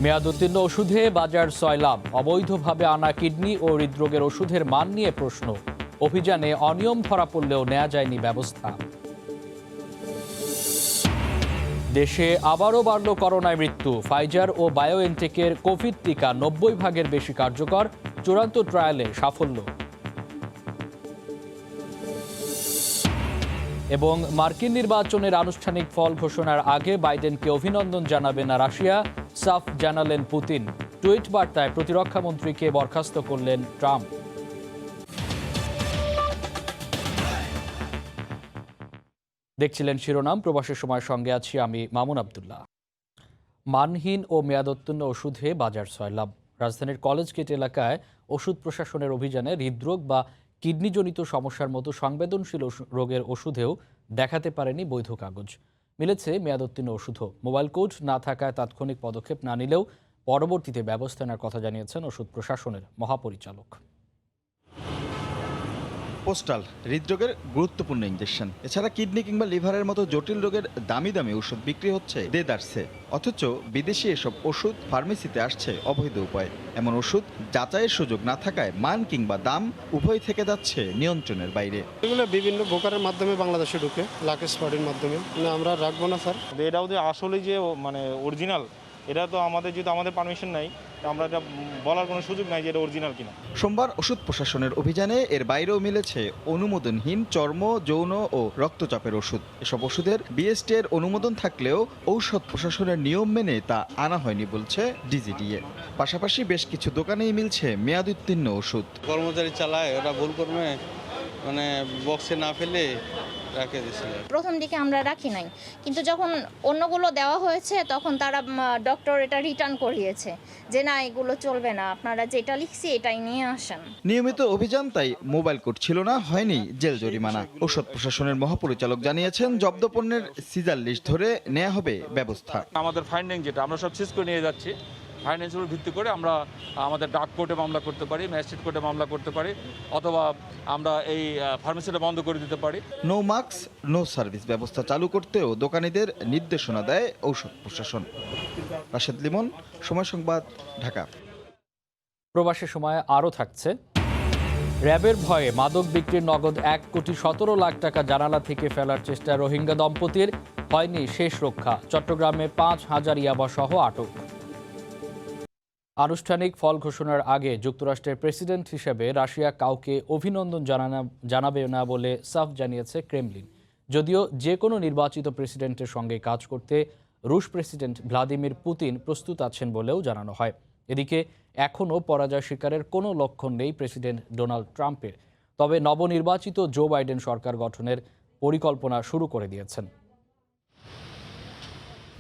মেয়াদোত্তীর্ণ ওষুধে বাজার সয়লাভ, অবৈধভাবে আনা কিডনি ও হৃদরোগের ওষুধের মান নিয়ে প্রশ্ন। অভিযানে অনিয়ম ধরা পড়লেও নেওয়া যায়নি ব্যবস্থা। দেশে আবারও বাড়ল করোনায় মৃত্যু। ফাইজার ও বায়োএনটেকের কোভিড টিকা 90% বেশি কার্যকর, চূড়ান্ত ট্রায়ালে সাফল্য। এবং মার্কিন নির্বাচনের আনুষ্ঠানিক ফল ঘোষণার আগে বাইডেনকে অভিনন্দন জানাবে না রাশিয়া, সাফ জানালেন পুতিন। টুইট বার্তায় প্রতিরক্ষা মন্ত্রীকে বরখাস্ত করলেন ট্রাম্প। দেখছিলেন শিরোনাম। প্রবাসের সময়ের সঙ্গে আছি আমি মামুন আবদুল্লাহ। মানহীন ও মেয়াদোত্তীর্ণ ওষুধে বাজার সয়লাভ। রাজধানীর কলেজ গেট এলাকায় ওষুধ প্রশাসনের অভিযানে হৃদরোগ বা কিডনিজনিত সমস্যার মতো সংবেদনশীল রোগের ওষুধেও দেখাতে পারেনি বৈধ কাগজ। মিলেছে মেয়াদোত্তীর্ণ ওষুধও। মোবাইল কোড না থাকায় তাৎক্ষণিক পদক্ষেপ না নিলেও পরবর্তীতে ব্যবস্থা নেওয়ার কথা জানিয়েছেন ওষুধ প্রশাসনের মহাপরিচালক। পোস্টাল হৃদরোগের গুরুত্বপূর্ণ ইনজেকশন, এছাড়া কিডনি কিংবা লিভারের মতো জটিল রোগের দামি দামি ওষুধ বিক্রি হচ্ছে দেদারসে। অথচ বিদেশি এসব ওষুধ ফার্মেসিতে আসছে অবৈধ উপায়। এমন ওষুধ যাচাইয়ের সুযোগ না থাকায় মান কিংবা দাম উভয় থেকে যাচ্ছে নিয়ন্ত্রণের বাইরে। এগুলো বিভিন্ন ব্রোকারের মাধ্যমে বাংলাদেশে ঢুকে, লাকেশ পার্টির মাধ্যমে। আমরা রাখবো না স্যার। এটাও যে আসলে যে মানে অরিজিনাল, এটা তো আমাদের পারমিশন নাই, আমরা এটা বলার কোনো সুযোগ নাই যে এটা অরিজিনাল কিনা। সোমবার ওষুধ প্রশাসনের অভিযানে এর বাইরেও মিলেছে অনুমোদনহীন চর্ম, যৌন ও রক্তচাপের ওষুধ। এসব ওষুধের বিএসটি এর অনুমোদন থাকলেও ঔষধ প্রশাসনের নিয়ম মেনে তা আনা হয়নি বলছে ডিজিডিএ। পাশাপাশি বেশ কিছু দোকানেই মিলছে মেয়াদোত্তীর্ণ ওষুধ। কর্মচারী চালায়, ওরা ভুল করবে মানে বক্সে না ফেলে রাখে দিয়েছিল। প্রথম দিকে আমরা রাখি নাই, কিন্তু যখন অন্যগুলো দেওয়া হয়েছে তখন তারা ডক্টর এটা রিটার্ন করিয়েছে যে না, এগুলো চলবে না, আপনারা যেটা লিখছি এটাই নিয়ে আসেন। নিয়মিত অভিযান, তাই মোবাইল কোড ছিল না, হয়নি জেল জরিমানা। ঔষধ প্রশাসনের মহাপরিচালক জানিয়েছেন জব্দ পণ্যের সিজার লিস্ট ধরে নেওয়া হবে ব্যবস্থা। আমাদের ফাইন্ডিং যেটা আমরা সব শেষ করে নিয়ে যাচ্ছি, ফাইন্যান্সের ভিত্তি করে আমরা আমাদের ডাক কোর্টে মামলা করতে পারি, ম্যাজিস্ট্রেট কোর্টে মামলা করতে পারি, অথবা আমরা এই ফার্মেসিটা বন্ধ করে দিতে পারি। নো মাস্ক নো সার্ভিস ব্যবস্থা চালু করতেও দোকানীদের নির্দেশনা দেয় ঔষধ প্রশাসন। রাশেদ লিমন, সময় সংবাদ, ঢাকা। প্রবাসের সময় আরও থাকছে। র্যাবের ভয়ে মাদক বিক্রির নগদ 1,17,00,000 টাকা জানালা থেকে ফেলার চেষ্টা রোহিঙ্গা দম্পতির, হয়নি শেষ রক্ষা। চট্টগ্রামে 5,000 ইয়াবা সহ আটক। আনুষ্ঠানিক ফল ঘোষণার আগে যুক্তরাষ্ট্রের প্রেসিডেন্ট হিসেবে রাশিয়া কাউকে অভিনন্দন জানাবে না বলে সাফ জানিয়েছে ক্রেমলিন। যদিও যে কোনো নির্বাচিত প্রেসিডেন্টের সঙ্গে কাজ করতে রুশ প্রেসিডেন্ট ভ্লাদিমির পুতিন প্রস্তুত আছেন বলেও জানানো হয়। এদিকে এখনও পরাজয় স্বীকারের কোনো লক্ষণ নেই প্রেসিডেন্ট ডোনাল্ড ট্রাম্পের। তবে নবনির্বাচিত জো বাইডেন সরকার গঠনের পরিকল্পনা শুরু করে দিয়েছেন।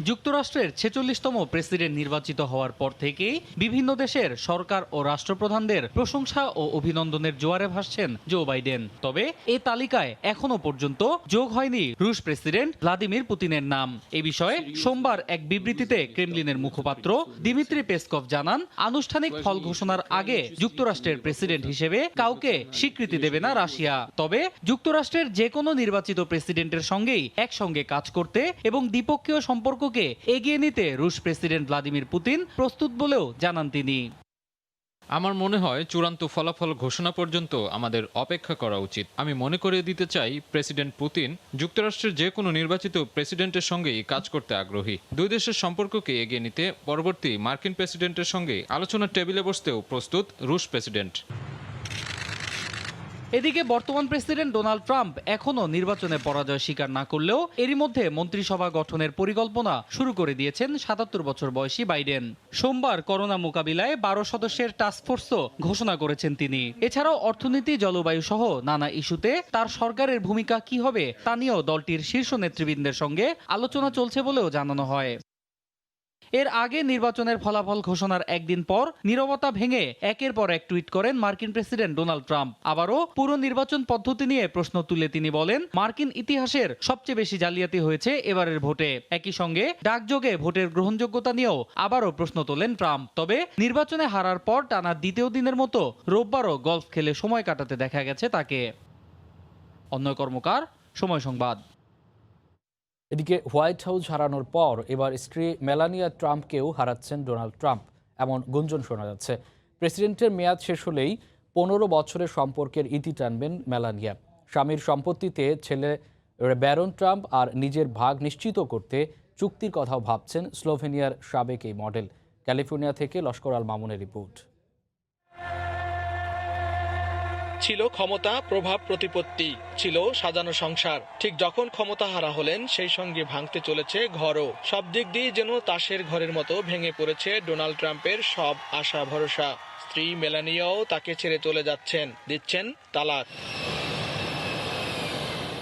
যুক্তরাষ্ট্রের 46তম প্রেসিডেন্ট নির্বাচিত হওয়ার পর থেকেই বিভিন্ন দেশের সরকার ও রাষ্ট্রপ্রধানদের প্রশংসা ও অভিনন্দনের জোয়ারে ভাসছেন জো বাইডেন। তবে এই তালিকায় এখনো পর্যন্ত যোগ হয়নি রুশ প্রেসিডেন্ট ভ্লাদিমির পুতিনের নাম। এ বিষয়ে সোমবার এক বিবৃতিতে ক্রেমলিনের মুখপাত্র দিমিত্রি পেসকভ জানান, আনুষ্ঠানিক ফল ঘোষণার আগে যুক্তরাষ্ট্রের প্রেসিডেন্ট হিসেবে কাউকে স্বীকৃতি দেবে না রাশিয়া। তবে যুক্তরাষ্ট্রের যে কোনো নির্বাচিত প্রেসিডেন্টের সঙ্গেই একসঙ্গে কাজ করতে এবং দ্বিপক্ষীয় সম্পর্ক এগিয়ে নিতে রুশ প্রেসিডেন্ট ভ্লাদিমির পুতিন প্রস্তুত বলেও জানান তিনি। আমার মনে হয় চূড়ান্ত ফলাফল ঘোষণা পর্যন্ত আমাদের অপেক্ষা করা উচিত। আমি মনে করিয়ে দিতে চাই, প্রেসিডেন্ট পুতিন যুক্তরাষ্ট্রের যে কোনো নির্বাচিত প্রেসিডেন্টের সঙ্গেই কাজ করতে আগ্রহী। দুই দেশের সম্পর্ককে এগিয়ে নিতে পরবর্তী মার্কিন প্রেসিডেন্টের সঙ্গে আলোচনার টেবিলে বসতেও প্রস্তুত রুশ প্রেসিডেন্ট। এদিকে বর্তমান প্রেসিডেন্ট ডোনাল্ড ট্রাম্প এখনও নির্বাচনে পরাজয় স্বীকার না করলেও এরই মধ্যে মন্ত্রিসভা গঠনের পরিকল্পনা শুরু করে দিয়েছেন ৭৭ বছর বয়সী বাইডেন। সোমবার করোনা মোকাবিলায় ১২ সদস্যের টাস্কফোর্সও ঘোষণা করেছেন তিনি। এছাড়াও অর্থনীতি, জলবায়ু সহ নানা ইস্যুতে তার সরকারের ভূমিকা কি হবে তা নিয়েও দলটির শীর্ষ নেতৃবৃন্দের সঙ্গে আলোচনা চলছে বলেও জানানো হয়। এর আগে নির্বাচনের ফলাফল ঘোষণার একদিন পর নীরবতা ভেঙে একের পর এক টুইট করেন মার্কিন প্রেসিডেন্ট ডোনাল্ড ট্রাম্প। আবারও পুরো নির্বাচন পদ্ধতি নিয়ে প্রশ্ন তুলে তিনি বলেন, মার্কিন ইতিহাসের সবচেয়ে বেশি জালিয়াতি হয়েছে এবারের ভোটে। একই সঙ্গে ডাকযোগে ভোটের গ্রহণযোগ্যতা নিয়েও আবারও প্রশ্ন তোলেন ট্রাম্প। তবে নির্বাচনে হারার পর টানা দ্বিতীয় দিনের মতো রোববারও গলফ খেলে সময় কাটাতে দেখা গেছে তাকে। অন্য কর্মকার, সময় সংবাদ। এদিকে হোয়াইট হাউস হারানোর পর এবার স্ত্রী মেলানিয়া ট্রাম্পকেও হারাচ্ছেন ডোনাল্ড ট্রাম্প, এমন গুঞ্জন শোনা যাচ্ছে। প্রেসিডেন্টের মেয়াদ শেষ হলেই 15 বছরের সম্পর্কের ইতি টানবেন মেলানিয়া। স্বামীর সম্পত্তিতে ছেলে ব্যারন ট্রাম্প আর নিজের ভাগ নিশ্চিত করতে চুক্তির কথাও ভাবছেন স্লোভেনিয়ার সাবেক এই মডেল। ক্যালিফোর্নিয়া থেকে লস্কর আল মামুনের রিপোর্ট। ছিল ক্ষমতা, প্রভাব, প্রতিপত্তি, ছিল সাজানো সংসার। ঠিক যখন ক্ষমতা হারা হলেন, সেই সঙ্গে ভাঙতে চলেছে ঘরও। সব দিক দিয়ে যেন তাসের ঘরের মতো ভেঙে পড়েছে ডোনাল্ড ট্রাম্পের সব আশা ভরসা। স্ত্রী মেলানিয়াও তাকে ছেড়ে চলে যাচ্ছেন, দিচ্ছেন তালাক।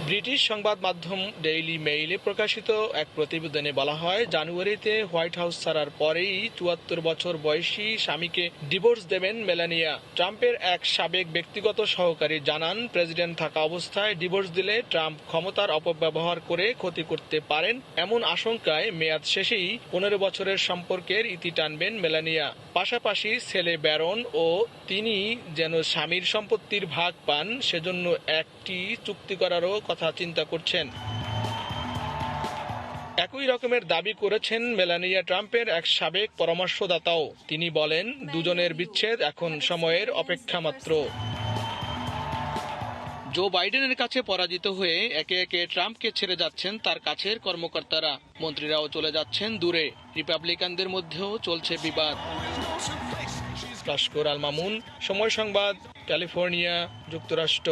ব্রিটিশ সংবাদ মাধ্যম ডেইলি মেইলে প্রকাশিত এক প্রতিবেদনে বলা হয়, জানুয়ারিতে হোয়াইট হাউস ছাড়ার পরেই ৭৪ বছর বয়সী স্বামীকে ডিভোর্স দেবেন মেলানিয়া। ট্রাম্পের এক সাবেক ব্যক্তিগত সহকারী জানান, প্রেসিডেন্ট থাকা অবস্থায় ডিভোর্স দিলে ট্রাম্প ক্ষমতার অপব্যবহার করে ক্ষতি করতে পারেন। এমন আশঙ্কায় মেয়াদ শেষেই 15 বছরের সম্পর্কের ইতি টানবেন মেলানিয়া। পাশাপাশি ছেলে ব্যারন ও তিনি যেন স্বামীর সম্পত্তির ভাগ পান, সেজন্য একটি চুক্তি করারও কথা চিন্তা করছেন। একই রকমের দাবি করেছেন মেলানিয়া ট্রাম্পের এক সাবেক পরামর্শদাতাও। তিনি বলেন, দুজনের বিচ্ছেদ এখন সময়ের অপেক্ষা মাত্র। জো বাইডেনের কাছে পরাজিত হয়ে একে একে ট্রাম্পকে ছেড়ে যাচ্ছেন তার কাছের কর্মকর্তারা। মন্ত্রীরাও চলে যাচ্ছেন দূরে। রিপাবলিকানদের মধ্যেও চলছে বিবাদ। লস্কর আল মামুন, সময় সংবাদ, ক্যালিফোর্নিয়া, যুক্তরাষ্ট্র।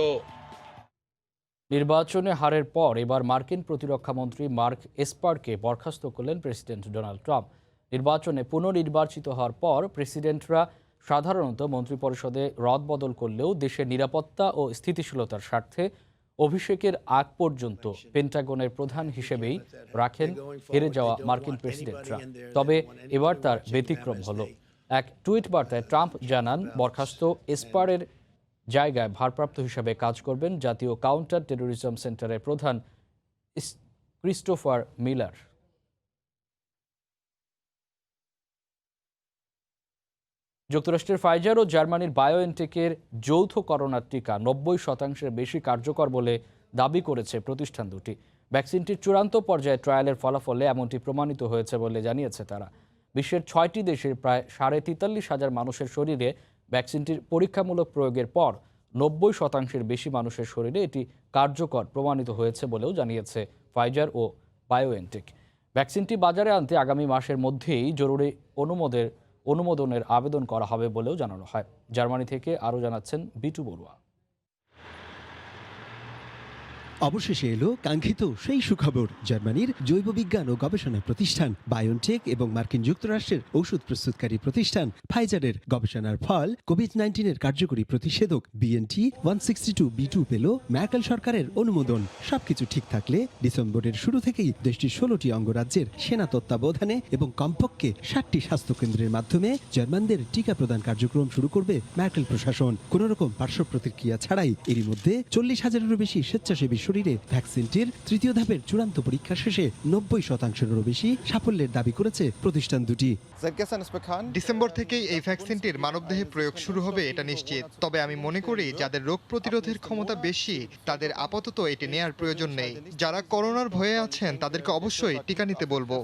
নির্বাচনে হারের পর এবার মার্কিন প্রতিরক্ষামন্ত্রী মার্ক এসপারকে বরখাস্ত করলেন প্রেসিডেন্ট ডোনাল্ড ট্রাম্প। নির্বাচনে পুনর্নির্বাচিত হওয়ার পর প্রেসিডেন্টরা সাধারণত মন্ত্রিপরিষদে রদবদল করলেও দেশের নিরাপত্তা ও স্থিতিশীলতার স্বার্থে অভিষেকের আগ পর্যন্ত পেন্টাগনের প্রধান হিসেবেই রাখেন হেরে যাওয়া মার্কিন প্রেসিডেন্টরা। তবে এবার তার ব্যতিক্রম হলো। এক টুইট বার্তায় ট্রাম্প জানান, বরখাস্ত এসপারের জায়গায় ভারপ্রাপ্ত হিসাবে কাজ করবেন জাতীয় কাউন্টার টেরোরিজম সেন্টারের প্রধান ক্রিস্টোফার মিলার। যুক্তরাষ্ট্রের ফাইজার ও জার্মানির বায়োএনটেকের যৌথ করোনার টিকা 90% বেশি কার্যকর বলে দাবি করেছে প্রতিষ্ঠান দুটি। ভ্যাকসিনটির চূড়ান্ত পর্যায়ে ট্রায়ালের ফলাফলে এমনটি প্রমাণিত হয়েছে বলে জানিয়েছে তারা। বিশ্বের 6টি দেশের প্রায় 43,500 মানুষের শরীরে ভ্যাকসিনটির পরীক্ষামূলক প্রয়োগের পর 90% বেশি মানুষের শরীরে এটি কার্যকর প্রমাণিত হয়েছে বলেও জানিয়েছে ফাইজার ও বায়োএনটেক। ভ্যাকসিনটি বাজারে আনতে আগামী মাসের মধ্যেই জরুরি অনুমোদনের আবেদন করা হবে বলেও জানানো হয়। জার্মানি থেকে আরও জানাচ্ছেন বিটু বড়ুয়া। অবশেষে এলো কাঙ্ক্ষিত সেই সুখবর। জার্মানির জৈব বিজ্ঞান ও গবেষণা প্রতিষ্ঠান বায়োনটেক এবং মার্কিন যুক্তরাষ্ট্রের ওষুধ প্রস্তুতকারী প্রতিষ্ঠান ফাইজারের গবেষণার ফল কোভিড-19 কার্যকরী প্রতিষেধক BNT162b2 পেল ম্যার্কেল সরকারের অনুমোদন। সবকিছু ঠিক থাকলে ডিসেম্বরের শুরু থেকেই দেশটির 16টি অঙ্গরাজ্যের সেনা তত্ত্বাবধানে এবং কমপক্ষে 60টি স্বাস্থ্যকেন্দ্রের মাধ্যমে জার্মানদের টিকা প্রদান কার্যক্রম শুরু করবে ম্যার্কেল প্রশাসন। কোন রকম পার্শ্ব প্রতিক্রিয়া ছাড়াই এরই মধ্যে 40,000-এরও বেশি স্বেচ্ছাসেবী শরীরে ভ্যাকসিনটির তৃতীয় ধাপের চূড়ান্ত পরীক্ষা শেষে 90%-এরও বেশি সাফল্যের দাবি করেছে প্রতিষ্ঠান দুটি। ডিসেম্বর থেকেই এই ভ্যাকসিনটির মানবদেহে প্রয়োগ শুরু হবে এটা নিশ্চিত। তবে আমি মনে করি যাদের রোগ প্রতিরোধের ক্ষমতা বেশি তাদের আপাতত এটি নেয়ার প্রয়োজন নেই। যারা করোনার ভয়ে আছেন তাদেরকে অবশ্যই টিকা নিতে বলবো।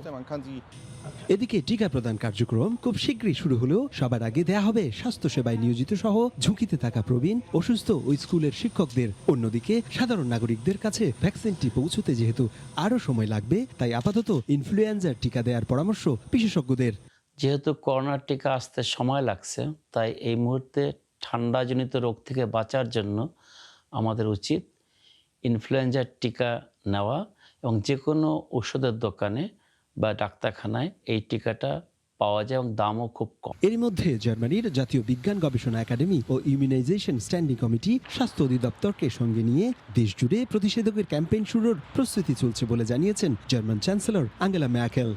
এদিকে টিকা প্রদান কার্যক্রম খুব শীঘ্রই শুরু হলেও সবার আগে দেয়া হবে স্বাস্থ্যসেবায় নিয়োজিত সহ ঝুঁকিতে থাকা প্রবীণ, অসুস্থ ওই স্কুলের শিক্ষকদের। অন্যদিকে সাধারণ নাগরিকদের কাছে ভ্যাকসিনটি পৌঁছতে যেহেতু আরও সময় লাগবে, তাই আপাতত ইনফ্লুয়েঞ্জার টিকা দেওয়ার পরামর্শ বিশেষজ্ঞদের। যেহেতু করোনার টিকা আসতে সময় লাগছে, তাই এই মুহূর্তে ঠান্ডাজনিত রোগ থেকে বাঁচার জন্য আমাদের উচিত ইনফ্লুয়েঞ্জার টিকা নেওয়া এবং যে কোনো ওষুধের দোকানে বা ডাক্তারখানায় এই টিকাটা পাওয়া যায় এবং দামও খুব কম। এর মধ্যে জার্মানির জাতীয় বিজ্ঞান গবেষণা একাডেমি ও ইমিউনাইজেশন স্ট্যান্ডিং কমিটি স্বাস্থ্য অধিদপ্তরকে সঙ্গে নিয়ে দেশজুড়ে প্রতিষেধকের ক্যাম্পেইন শুরুর প্রস্তুতি চলছে বলে জানিয়েছেন জার্মান চ্যান্সেলর আঙ্গেলা ম্যার্কেল।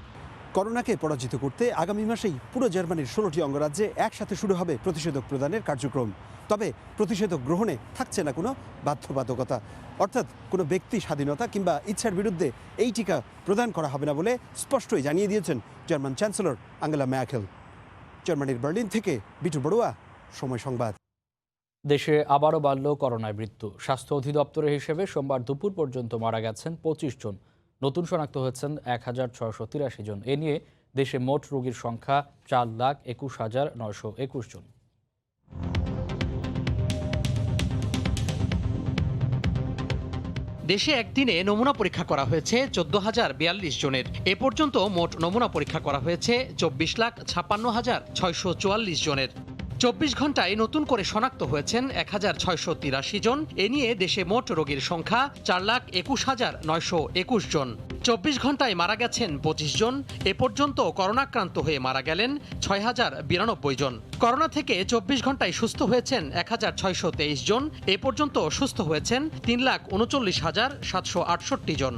করোনাকে পরাজিত করতে আগামী মাসেই পুরো জার্মানির 16টি অঙ্গরাজ্যে একসাথে শুরু হবে প্রতিষেধক প্রদানের কার্যক্রম। তবে প্রতিষেধক গ্রহণে থাকছে না কোনো বাধ্যবাধকতা, অর্থাৎ কোনো ব্যক্তি স্বাধীনতা কিংবা ইচ্ছার বিরুদ্ধে এই টিকা প্রদান করা হবে না বলে স্পষ্টই জানিয়ে দিয়েছেন জার্মান চ্যান্সেলর আঙ্গেলা ম্যার্কেল। জার্মানির বার্লিন থেকে বিটু বড়ুয়া, সময় সংবাদ। দেশে আবারও বাড়ল করোনায় মৃত্যু। স্বাস্থ্য অধিদপ্তরের হিসেবে সোমবার দুপুর পর্যন্ত মারা গেছেন 25 জন। নতুন শনাক্ত হয়েছেন ১,৬৮৩ জন। এ নিয়ে দেশে মোট রোগীর সংখ্যা ৪,২১,৯২১ জন। দেশে একদিনে নমুনা পরীক্ষা করা হয়েছে ১৪,০৪২ জনের। এ পর্যন্ত মোট নমুনা পরীক্ষা করা হয়েছে ২৪,৫৬,৬৪৪ জনের। ২৪ ঘন্টায় নতুন করে শনাক্ত হয়েছেন ১,৬৮৩ জন। এ নিয়ে দেশে মোট রোগীর সংখ্যা ৪,২১,৯২১ জন। ২৪ ঘন্টায় মারা গেছেন ২৫ জন। এ পর্যন্ত করোনাক্রান্ত হয়ে মারা গেলেন ৬,০৯২ জন। করোনা থেকে ২৪ ঘন্টায় সুস্থ হয়েছেন ১,৬২৩ জন। এ পর্যন্ত সুস্থ হয়েছেন ৩,৩৯,৭৬৮ জন।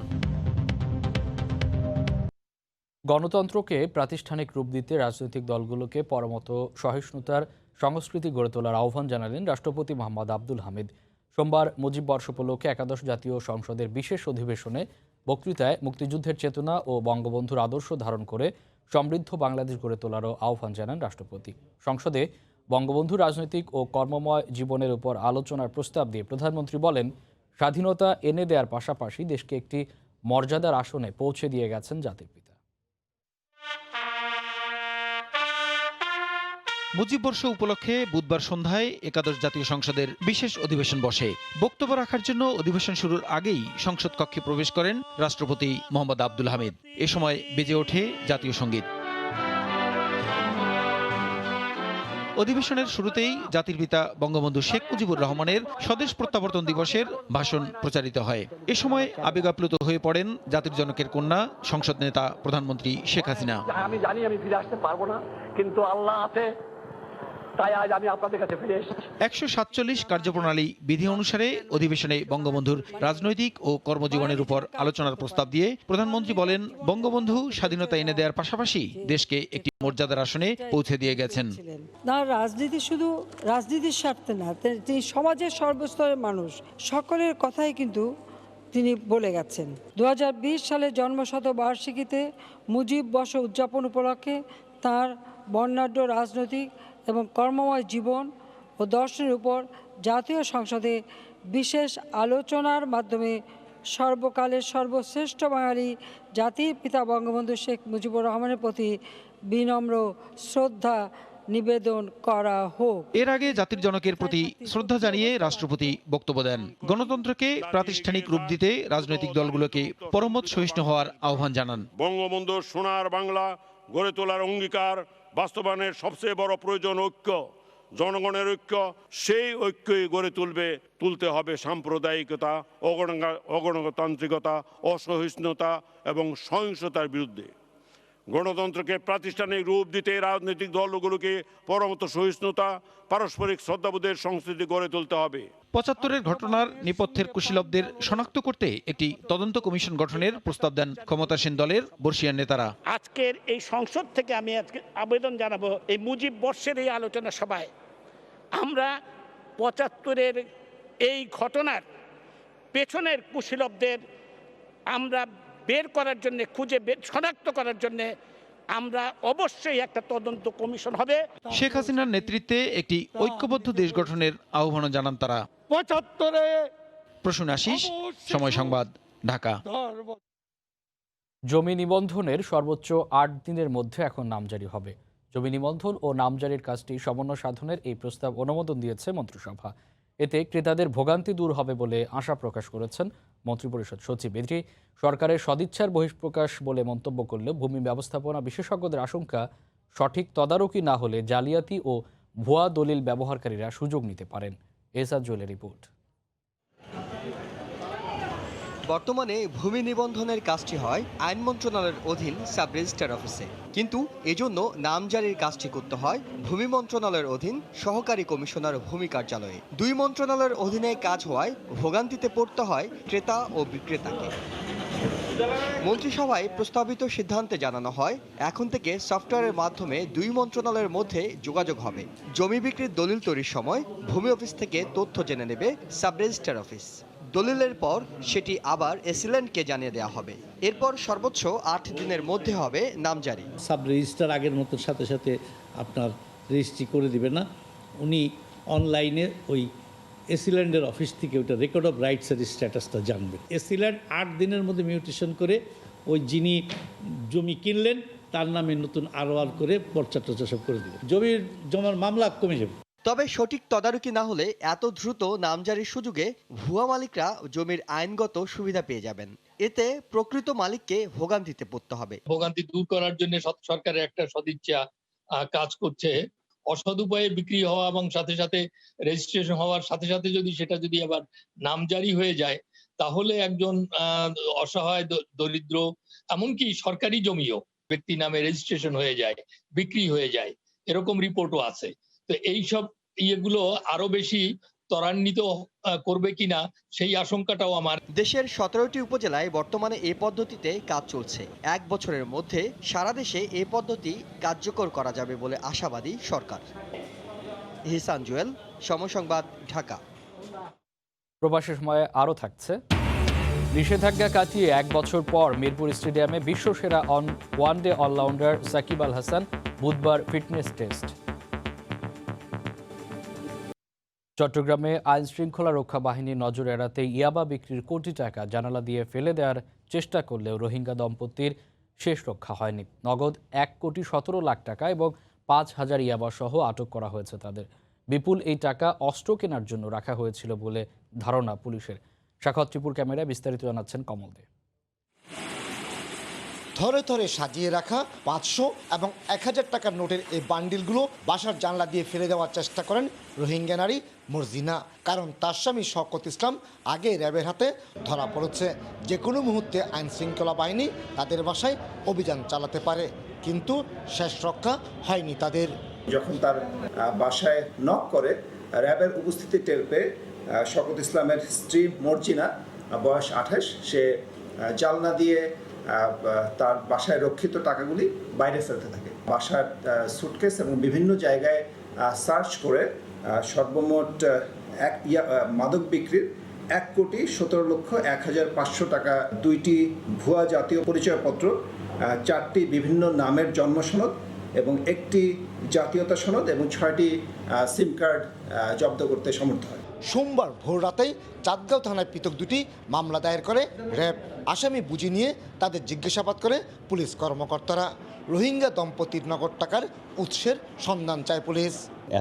গণতন্ত্রকে প্রাতিষ্ঠানিক রূপ দিতে রাজনৈতিক দলগুলোকে পরমত সহিষ্ণুতার সংস্কৃতি গড়ে তোলার আহ্বান জানালেন রাষ্ট্রপতি মোহাম্মদ আব্দুল হামিদ। সোমবার মুজিব বর্ষ উপলক্ষে একাদশ জাতীয় সংসদের বিশেষ অধিবেশনে বক্তৃতায় মুক্তিযুদ্ধের চেতনা ও বঙ্গবন্ধুর আদর্শ ধারণ করে সমৃদ্ধ বাংলাদেশ গড়ে তোলারও আহ্বান জানান রাষ্ট্রপতি। সংসদে বঙ্গবন্ধুর রাজনৈতিক ও কর্মময় জীবনের উপর আলোচনার প্রস্তাব দিয়ে প্রধানমন্ত্রী বলেন, স্বাধীনতা এনে দেওয়ার পাশাপাশি দেশকে একটি মর্যাদার আসনে পৌঁছে দিয়ে গেছেন জাতির পিতা। মুজিব বর্ষ উপলক্ষে বুধবার সন্ধ্যায় একাদশ জাতীয় সংসদের বিশেষ অধিবেশন বসে। বক্তব্য রাখার জন্য অধিবেশন শুরুর আগেই সংসদ কক্ষে প্রবেশ করেন রাষ্ট্রপতি মোহাম্মদ আব্দুল হামিদ। এ সময় বেজে ওঠে জাতীয় সঙ্গীত। অধিবেশনের শুরুতেই জাতির পিতা বঙ্গবন্ধু শেখ মুজিবুর রহমানের স্বদেশ প্রত্যাবর্তন দিবসের ভাষণ প্রচারিত হয়। এ সময় আবেগাপ্লুত হয়ে পড়েন জাতির জনকের কন্যা সংসদ নেতা প্রধানমন্ত্রী শেখ হাসিনা। আমি জানি আমি ফিরে আসতে পারবো না, কিন্তু আল্লাহ আছে, তাই আজ আমি আপনাদের কাছে ফিরে এসেছি। ১৪৭ কার্যপ্রণালী বিধি অনুসারে অধিবেশনে বঙ্গবন্ধুর রাজনৈতিক ও কর্মজীবনের উপর আলোচনার প্রস্তাব দিয়ে প্রধানমন্ত্রী বলেন, বঙ্গবন্ধু স্বাধীনতা এনে দেওয়ার পাশাপাশি দেশকে একটি মর্যাদার আসনে পৌঁছে দিয়ে গেছেন। না, রাজনীতি শুধু রাজনীতির স্বার্থে না, তিনি সমাজের সর্বস্তরের মানুষ সকলের কথাই কিন্তু তিনি বলে গেছেন। ২০২০ সালের জন্মশতবার্ষিকীতে মুজিব বর্ষ উদযাপন উপলক্ষে তার বর্ণাঢ্য রাজনৈতিক এবং কর্মময় জীবন ও দর্শনের উপর জাতীয় সংসদে বিশেষ আলোচনার মাধ্যমে সর্বকালের সর্বশ্রেষ্ঠ বাঙালি জাতির পিতা বঙ্গবন্ধু শেখ মুজিবুর রহমানের প্রতি বিনম্র শ্রদ্ধা নিবেদন করা হোক। এর আগে জাতির জনকের প্রতি শ্রদ্ধা জানিয়ে রাষ্ট্রপতি বক্তব্য দেন। গণতন্ত্রকে প্রাতিষ্ঠানিক রূপ দিতে রাজনৈতিক দলগুলোকে পরমত সহিষ্ণু হওয়ার আহ্বান জানান। বঙ্গবন্ধুর সোনার বাংলা গড়ে তোলার অঙ্গীকার বাস্তবায়নের সবচেয়ে বড় প্রয়োজন ঐক্য, জনগণের ঐক্য। সেই ঐক্যই গড়ে তুলতে হবে সাম্প্রদায়িকতা, অগণতান্ত্রিকতা, অসহিষ্ণুতা এবং সহিংসতার বিরুদ্ধে। গণতন্ত্রকে প্রাতিষ্ঠানিক রূপ দিতে রাজনৈতিক দলগুলোকে পরমত সহিষ্ণুতা, পারস্পরিক শ্রদ্ধাবোধের সংস্কৃতি গড়ে তুলতে হবে। ৭৫-এর ঘটনার নেপথ্যের কুশীলবদের শনাক্ত করতে একটি তদন্ত কমিশন গঠনের প্রস্তাব দেন ক্ষমতাসীন দলের বর্ষীয়ান নেতারা। আজকের এই সংসদ থেকে আমি আজকে আবেদন জানাবো, এই মুজিব বর্ষের এই আলোচনা সভায় আমরা ৭৫-এর এই ঘটনার পেছনের কুশীলবদের আমরা বের করার জন্য, শনাক্ত করার জন্য আমরা অবশ্যই একটা তদন্ত কমিশন হবে। শেখ হাসিনার নেতৃত্বে একটি ঐক্যবদ্ধ দেশ গঠনের আহ্বান জানান তারা। ৭৫-এ প্রসূন আশিস, সময় সংবাদ, ঢাকা। জমি নিবন্ধনের সর্বোচ্চ ৮ দিনের মধ্যে এখন নামজারি হবে। জমি নিবন্ধন ও নামজারির কাজটি সমন্বয় সাধনের এই প্রস্তাব অনুমোদন দিয়েছে মন্ত্রিসভা। এতে ক্রেতাদের ভোগান্তি দূর হবে বলে আশা প্রকাশ করেছেন মন্ত্রিপরিষদ সচিব। এটি সরকারের সদিচ্ছার বহিঃপ্রকাশ বলে মন্তব্য করলেও ভূমি ব্যবস্থাপনা বিশেষজ্ঞদের আশঙ্কা, সঠিক তদারকি না হলে জালিয়াতি ও ভুয়া দলিল ব্যবহারকারীরা সুযোগ নিতে পারেন। এসআর জুয়েলের রিপোর্ট। বর্তমানে ভূমি নিবন্ধনের কাজটি হয় আইন মন্ত্রণালয়ের অধীন সাব রেজিস্ট্রার অফিসে, কিন্তু এজন্য নামজারির কাজটি করতে হয় ভূমি মন্ত্রণালয়ের অধীন সহকারী কমিশনার ভূমি কার্যালয়ে। দুই মন্ত্রণালয়ের অধীনে কাজ হওয়ায় ভোগান্তিতে পড়তে হয় ক্রেতা ও বিক্রেতাকে। মন্ত্রিসভায় প্রস্তাবিত সিদ্ধান্তে জানানো হয়, এখন থেকে সফটওয়্যারের মাধ্যমে দুই মন্ত্রণালয়ের মধ্যে যোগাযোগ হবে। জমি বিক্রির দলিল তৈরির সময় ভূমি অফিস থেকে তথ্য জেনে নেবে সাব রেজিস্ট্রার অফিস। দলিলের পর সেটি আবার এসিল্যান্ডকে জানিয়ে দেওয়া হবে। এরপর সর্বোচ্চ ৮ দিনের মধ্যে হবে নামজারি। সাব রেজিস্ট্রার আগের মতো সাথে সাথে আপনার রেজিস্ট্রি করে দিবে না, উনি অনলাইনে ওই এসিল্যান্ডের অফিস থেকে ওটা রেকর্ড অফ রাইটসের স্ট্যাটাসটা জানবে। এসিল্যান্ড 8 দিনের মধ্যে মিউটেশন করে ওই যিনি জমি কিনলেন তার নামে নতুন ROR করে পর্চা টর্চা সব করে দেবে, জমার মামলা কমে যাবে। তবে সঠিক তদারকি না হলে এত দ্রুত নামজারির সুযোগে ভুয়া মালিকরা জমির আইনগত সুবিধা পেয়ে যাবেন। এতে প্রকৃত মালিককে ভোগান্তিতে পড়তে হবে। ভোগান্তি দূর করার জন্য সরকারের একটা সদিচ্ছা কাজ করছে। অসৎ উপায়ে বিক্রি হওয়া এবং সাথে সাথে রেজিস্ট্রেশন হওয়ার সাথে সাথে যদি আবার নামজারি হয়ে যায়, তাহলে একজন অসহায় দরিদ্র এমনকি সরকারি জমিও ব্যক্তি নামে রেজিস্ট্রেশন হয়ে যায়, বিক্রি হয়ে যায়, এরকম রিপোর্টও আছে। তো এইসব ইয়েগুলো আরো বেশি ত্বরান্বিত করবে কিনা সেই আশঙ্কাটাও আমার। দেশের 17টি উপজেলায় বর্তমানে এ পদ্ধতিতে কাজ চলছে। 1 বছরের মধ্যে সারা দেশে এ পদ্ধতি কার্যকর করা যাবে বলে আশাবাদী সরকার। ইহসান জুয়েল, সময় সংবাদ, ঢাকা। প্রবাসের সময়ে আরও থাকছে। নিষেধাজ্ঞা কাটিয়ে 1 বছর পর মিরপুর স্টেডিয়ামে বিশ্বসেরা ওয়ানডে অলরাউন্ডার সাকিব আল হাসান বুধবার ফিটনেস টেস্ট। চট্টগ্রামে আইন শৃঙ্খলা রক্ষা বাহিনীর নজর এড়াতে ইয়াবা বিক্রির কোটি টাকা জানালা দিয়ে ফেলে দেওয়ার চেষ্টা করলেও রোহিঙ্গা দম্পতির শেষ রক্ষা হয়নি। নগদ 1,17,00,000 টাকা এবং 5,000 ইয়াবা সহ আটক করা হয়েছে তাদের। বিপুল এই টাকা অস্ত্র কেনার জন্য রাখা হয়েছিল বলে ধারণা পুলিশের। সাখাওয়াত ত্রিপুর ক্যামেরায় বিস্তারিত জানাচ্ছেন কমল দে। থরে থরে সাজিয়ে রাখা 500 এবং 1000 টাকার নোটের এই বান্ডিলগুলো বাসার জানলা দিয়ে ফেলে দেওয়ার চেষ্টা করেন রোহিঙ্গা নারী মর্জিনা। কারণ তার স্বামী শওকত ইসলাম আগে র্যাবের হাতে ধরা পড়েছে। যে কোনো মুহূর্তে আইন শৃঙ্খলা বাহিনী তাদের বাসায় অভিযান চালাতে পারে, কিন্তু শেষ রক্ষা হয়নি তাদের। যখন তার বাসায় নক করে র্যাবের উপস্থিতি টের পেয়ে শওকত ইসলামের স্ত্রী মর্জিনা, বয়স 28, সে জানলা দিয়ে তার বাসায় রক্ষিত টাকাগুলি বাইরে ফেলতে থাকে। বাসার সুটকেস এবং বিভিন্ন জায়গায় সার্চ করে সর্বমোট মাদক বিক্রির 1,17,01,500 টাকা, 2টি ভুয়া জাতীয় পরিচয়পত্র, 4টি বিভিন্ন নামের জন্ম সনদ এবং 1টি জাতীয়তা সনদ এবং 6টি সিম কার্ড জব্দ করতে সমর্থ হয়। সোমবার ভোর রাতেই চাঁদগাঁও থানায় পৃথক 2টি মামলা দায়ের করে র্যাব। আসামি বুঝি নিয়ে তাদের জিজ্ঞাসাবাদ করে পুলিশ কর্মকর্তারা। রোহিঙ্গা দম্পতির নগদ টাকার উৎসের সন্ধান চায় পুলিশ।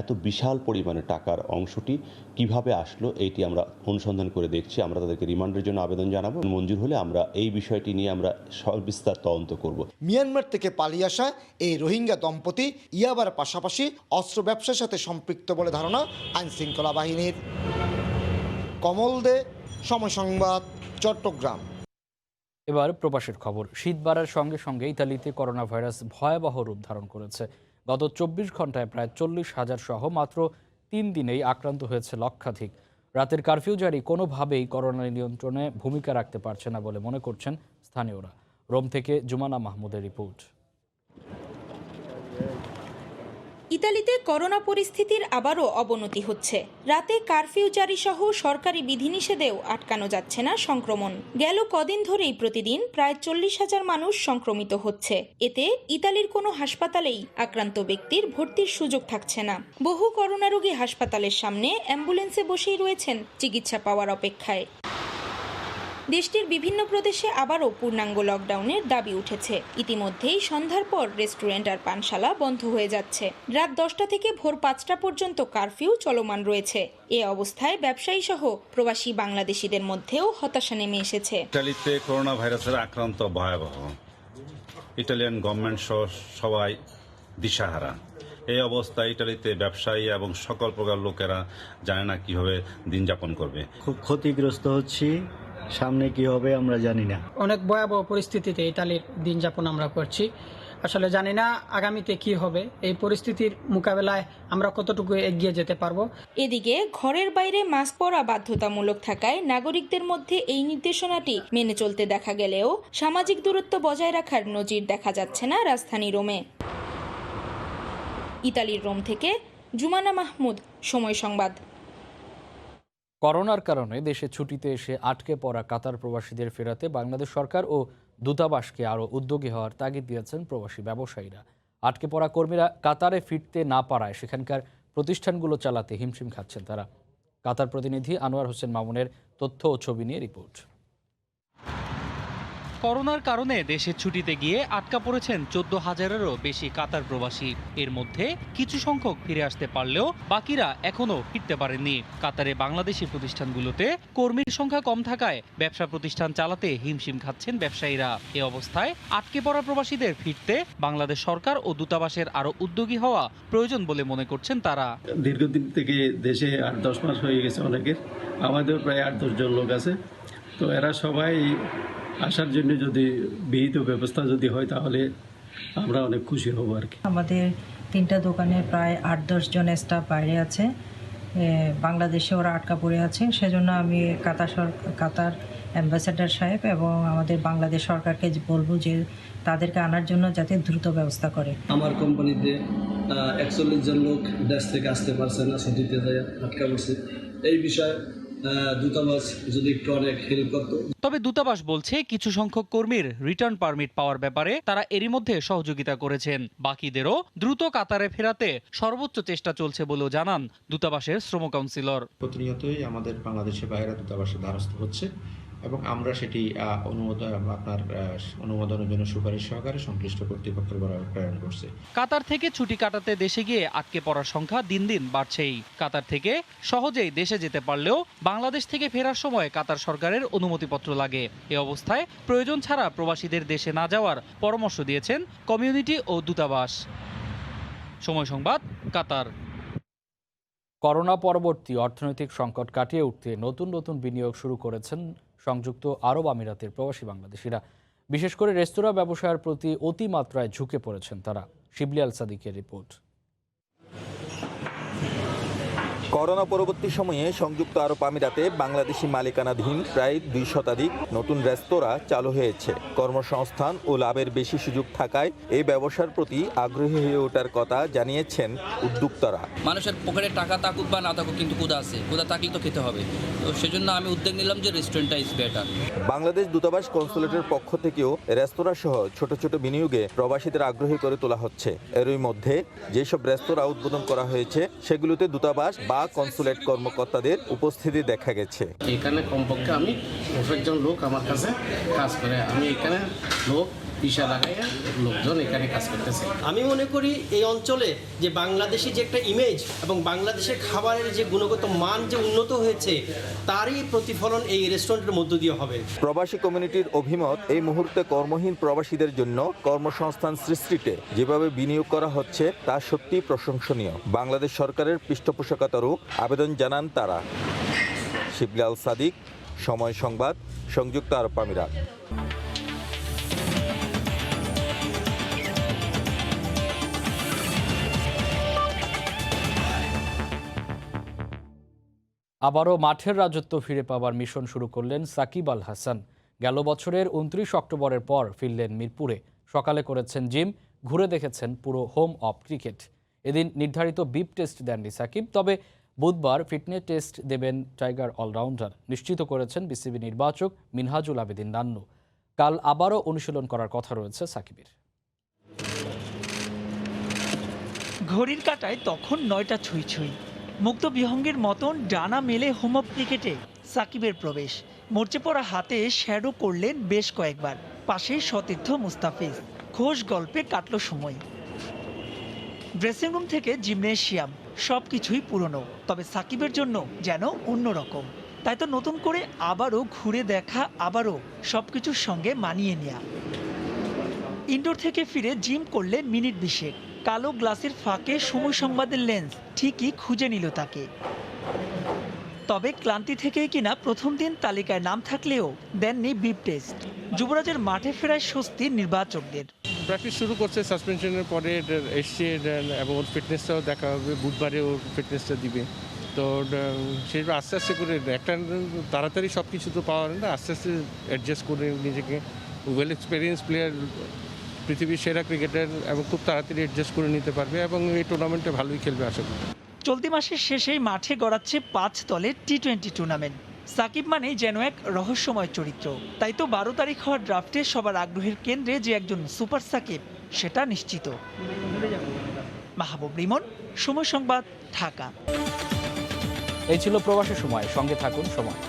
এত বিশাল পরিমাণে টাকার অংশটি কিভাবে আসলো এইটি আমরা অনুসন্ধান করে দেখছি। আমরা তাদেরকে রিমান্ডের জন্য আবেদন জানাবো। মঞ্জুর হলে আমরা এই বিষয়টি নিয়ে আমরা সবিস্তার তদন্ত করব। মিয়ানমার থেকে পালিয়ে আসা এই রোহিঙ্গা দম্পতি ইয়াবার পাশাপাশি অস্ত্র ব্যবসার সাথে সম্পৃক্ত বলে ধারণা আইন শৃঙ্খলা বাহিনীর। কমল দে, সময় সংবাদ, চট্টগ্রাম। এবার প্রবাসের খবর। শীত বাড়ার সঙ্গে সঙ্গে ইতালিতে করোনা ভাইরাস ভয়াবহ রূপ ধারণ করেছে। গত 24 ঘন্টায় প্রায় 40,000 সহ মাত্র 3 দিনেই আক্রান্ত হয়েছে লক্ষাধিক। রাতের কারফিউ জারি কোনোভাবেই করোনা নিয়ন্ত্রণে ভূমিকা রাখতে পারছে না বলে মনে করছেন স্থানীয়রা। রোম থেকে জুমানা মাহমুদের রিপোর্ট। ইতালিতে করোনা পরিস্থিতির আবারও অবনতি হচ্ছে। রাতে কারফিউ জারি সহ সরকারি বিধিনিষেধেও আটকানো যাচ্ছে না সংক্রমণ। গেল কদিন ধরেই প্রতিদিন প্রায় 40,000 মানুষ সংক্রমিত হচ্ছে। এতে ইতালির কোনো হাসপাতালেই আক্রান্ত ব্যক্তির ভর্তির সুযোগ থাকছে না। বহু করোনা রোগী হাসপাতালের সামনে অ্যাম্বুলেন্সে বসেই রয়েছেন চিকিৎসা পাওয়ার অপেক্ষায়। দেশটির বিভিন্ন প্রদেশে আবারও পূর্ণাঙ্গ লকডাউনের দাবি উঠেছে। ইতিমধ্যেই সন্ধ্যার পর রেস্টুরেন্ট আর পানশালা বন্ধ হয়ে যাচ্ছে। রাত 10টা থেকে ভোর 5টা পর্যন্ত কারফিউ চলমান রয়েছে। এ অবস্থায় ব্যবসায়ী সহ প্রবাসী বাংলাদেশিদের মধ্যেও হতাশা নেমে এসেছে। ইতালিতে করোনা ভাইরাসের আক্রান্ত ভয়াবহ। ইটালিয়ান গভর্নমেন্ট সহ সবাই দিশাহারা। এই অবস্থায় ইটালিতে ব্যবসায়ী এবং সকল প্রকার লোকেরা জানে না কিভাবে দিন যাপন করবে। খুব ক্ষতিগ্রস্ত হচ্ছি, সামনে কি হবে আমরা জানি না। অনেক ভয়াবহ পরিস্থিতিতে ইতালির দিন যাপন আমরা করছি। আসলে জানি না আগামীতে কি হবে। এই পরিস্থিতির মোকাবেলায় আমরা কতটুকু এগিয়ে যেতে পারবো। এদিকে ঘরের বাইরে মাস্ক পরা বাধ্যতামূলক থাকায় নাগরিকদের মধ্যে এই নির্দেশনাটি মেনে চলতে দেখা গেলেও সামাজিক দূরত্ব বজায় রাখার নজির দেখা যাচ্ছে না রাজধানী রোমে। ইতালির রোম থেকে জুমানা মাহমুদ, সময় সংবাদ। করোনার কারণে দেশে ছুটিতে এসে আটকে পড়া কাতার প্রবাসীদের ফেরাতে বাংলাদেশ সরকার ও দূতাবাসকে আরও উদ্যোগী হওয়ার তাগিদ দিয়েছেন প্রবাসী ব্যবসায়ীরা। আটকে পড়া কর্মীরা কাতারে ফিরতে না পারায় সেখানকার প্রতিষ্ঠানগুলো চালাতে হিমশিম খাচ্ছেন তারা। কাতার প্রতিনিধি আনোয়ার হোসেন মামুনের তথ্য ও ছবি নিয়ে রিপোর্ট। করোনার কারণে দেশের ছুটিতে গিয়ে আটকা পড়েছেন 14,000-এরও বেশি কাতার প্রবাসী। এর মধ্যে কিছু সংখ্যক ফিরে আসতে পারলেও বাকিরা এখনও ফিরতে পারেননি। কাতারে বাংলাদেশি প্রতিষ্ঠানগুলোতে কর্মীর সংখ্যা কম থাকায় ব্যবসা প্রতিষ্ঠান চালাতে হিমশিম খাচ্ছেন ব্যবসায়ীরা। এ অবস্থায় আটকে পড়া প্রবাসীদের ফিরতে বাংলাদেশ সরকার ও দূতাবাসের আরও উদ্যোগী হওয়া প্রয়োজন বলে মনে করছেন তারা। দীর্ঘদিন থেকে দেশে 8-10 মাস হয়ে গেছে অনেকের, আমাদের প্রায় 8-10 জন লোক আছে। তো এরা সবাই আসার জন্য যদি বিহিত ব্যবস্থা যদি হয় তাহলে আমরা অনেক খুশি হব আর কি। আমাদের 3টা দোকানে প্রায় 8-10 জন স্টাফ বাইরে আছে, বাংলাদেশে ওরা আটকা পড়ে আছে। সেজন্য আমি কাতার অ্যাম্বাসেডর সাহেব এবং আমাদের বাংলাদেশ সরকারকে বলবো যে তাদেরকে আনার জন্য যাতে দ্রুত ব্যবস্থা করে। আমার কোম্পানিতে 41 জন লোক দেশ থেকে আসতে পারছে না, ছুটিতে যায় আটকা পড়ছে। এই বিষয়ে দূতাবাস যদি একটু অনেক হেল্প করতো। তবে দূতাবাস বলছে কিছু সংখ্যক কর্মীর রিটার্ন পারমিট পাওয়ার ব্যাপারে তারা এরই মধ্যে সহযোগিতা করেছেন। বাকিদেরও দ্রুত কাতারে ফেরাতে সর্বোচ্চ চেষ্টা চলছে বলেও জানান দূতাবাসের শ্রম কাউন্সিলর। প্রতিনিয়তই আমাদের বাংলাদেশের বাইরে দূতাবাসের দ্বারস্থ হচ্ছে এবং আমরা সেটি অনুমোদনের জন্য সুপারিশ সহকারে সংশ্লিষ্ট কর্তৃপক্ষের বরাবর প্রেরণ করছে। কাতার থেকে ছুটি কাটাতে দেশে গিয়ে আটকে পড়ার সংখ্যা দিন দিন বাড়ছেই। কাতার থেকে সহজেই দেশে যেতে পারলেও বাংলাদেশ থেকে ফেরার সময় কাতার সরকারের অনুমতিপত্র লাগে। এ অবস্থায় প্রয়োজন ছাড়া প্রবাসীদের দেশে না যাওয়ার পরামর্শ দিয়েছেন কমিউনিটি ও দূতাবাস। সময় সংবাদ, কাতার। করোনা পরবর্তী অর্থনৈতিক সংকট কাটিয়ে উঠতে নতুন নতুন বিনিয়োগ শুরু করেছেন সংযুক্ত আরব আমিরাতের প্রবাসী বাংলাদেশিরা। বিশেষ করে রেস্তোরাঁ ব্যবসায়ের প্রতি অতিমাত্রায় ঝুঁকে পড়েছেন তারা। শিবলি আল সাদিকের রিপোর্ট। করোনা পরবর্তী সময়ে সংযুক্ত আরব আমিরাতে বাংলাদেশি মালিকানাধীন প্রায় 2 শতাধিক নতুন রেস্তোরাঁ চালু হয়েছে। কর্মসংস্থান ও লাভের বেশি সুযোগ থাকায় এই ব্যবসার প্রতি আগ্রহী হয়ে ওঠার কথা জানিয়েছেন উদ্যোক্তারা। মানুষের পকেটে টাকা থাকুক বা না থাকুক, কিন্তু ক্ষুধা আছে, ক্ষুধা থাকলে তো খেতে হবে। তো সেজন্য আমি উদ্যোগ নিলাম যে রেস্টুরেন্টটা ইজ বেটার। বাংলাদেশ দূতাবাস কনসুলেটের পক্ষ থেকেও রেস্তোরাঁ সহ ছোট ছোট বিনিয়োগে প্রবাসীদের আগ্রহী করে তোলা হচ্ছে। এরই মধ্যে যেসব রেস্তোরাঁ উদ্বোধন করা হয়েছে সেগুলোতে দূতাবাস বা কনসুলেট কর্মকর্তাদের উপস্থিতি দেখা গেছে। এখানে কমপক্ষে আমি 50 জন লোক আমার কাছে কাজ করে, আমি এখানে লোক পিসা লাগাইয়া লোকজন এখানে কাজ করতেছে। আমি মনে করি এই অঞ্চলে যে বাংলাদেশি যে একটা ইমেজ এবং বাংলাদেশের খাবারের যে গুণগত মান যে উন্নত হয়েছে তারই প্রতিফলন এই রেস্টুরেন্টের মধ্য দিয়ে হবে। প্রবাসী কমিউনিটির অভিমত, এই মুহূর্তে কর্মহীন প্রবাসীদের জন্য কর্মসংস্থান সৃষ্টিতে যেভাবে বিনিয়োগ করা হচ্ছে তা সত্যি প্রশংসনীয়। বাংলাদেশ সরকারের পৃষ্ঠপোষকতারও আবেদন জানান তারা। শিবলি আল সাদিক, সময় সংবাদ, সংযুক্ত আরব আমিরাত। আবারও মাঠের রাজত্ব ফিরে পাওয়ার মিশন শুরু করলেন সাকিব আল হাসান। গেল বছরের 29 অক্টোবরের পর ফিরলেন মিরপুরে। সকালে করেছেন জিম, ঘুরে দেখেছেন পুরো হোম অফ ক্রিকেট। এদিন নির্ধারিত বিপ টেস্ট দেননি সাকিব, তবে বুধবার ফিটনেস টেস্ট দেবেন টাইগার অলরাউন্ডার, নিশ্চিত করেছেন বিসিবি নির্বাচক মিনহাজুল আবেদিন নান্নু। কাল আবারও অনুশীলন করার কথা রয়েছে সাকিবের। ঘড়ির কাঁটায় তখন 9টা ছুঁই ছুঁই। মুক্ত বিহঙ্গের মতন ডানা মেলে হোম অফ ক্রিকেটে সাকিবের প্রবেশ। মরচে পড়া হাতে শ্যাডো করলেন বেশ কয়েকবার। পাশে সতীর্থ মুস্তাফিজ। খোশ গল্পে কাটল সময়। ড্রেসিং রুম থেকে জিমনেশিয়াম সবকিছুই পুরনো, তবে সাকিবের জন্য যেন অন্যরকম। তাই তো নতুন করে আবারও ঘুরে দেখা, আবারও সবকিছুর সঙ্গে মানিয়ে নেওয়া। ইনডোর থেকে ফিরে জিম করলেন মিনিট 20। কালো গ্লাসের ফাঁকে সময় সংবাদের লেন্স ঠিকই খুঁজে নিল তাকে। তবে ক্লান্তি থেকেই কিনা প্রথম দিন তালিকায় নাম থাকলেও দেননি বিপ টেস্ট। যুবরাজের মাঠে ফেরায় স্বস্তি নির্বাচকদের। প্র্যাকটিস শুরু করছে সাসপেনশনের পরে, এসছে এবং ওর ফিটনেসটাও দেখা হবে, বুধবারে ওর ফিটনেসটা দিবে। তো সেটা আস্তে আস্তে করে একটা তাড়াতাড়ি সব কিছু তো পাওয়া না, আস্তে আস্তে অ্যাডজাস্ট করে নিজেকে। ওয়েল এক্সপিরিয়েন্স প্লেয়ার, পৃথিবীর সেরা ক্রিকেটার, এবং খুব তাড়াতাড়ি অ্যাডজাস্ট করে নিতে পারবে এবং এই টুর্নামেন্টে ভালোই খেলবে আশা করি। চলতি মাসের শেষেই মাঠে গড়াচ্ছে 5 দলের টি-20 টুর্নামেন্ট। সাকিব মানেই যেন এক রহস্যময় চরিত্র। তাই তো 12 তারিখ হওয়া ড্রাফটে সবার আগ্রহের কেন্দ্রে যে একজন সুপার সাকিব, সেটা নিশ্চিত। মাহবুব রিমন, সময় সংবাদ, ঢাকা। এই ছিল প্রবাসী সময়, সঙ্গে থাকুন সময়।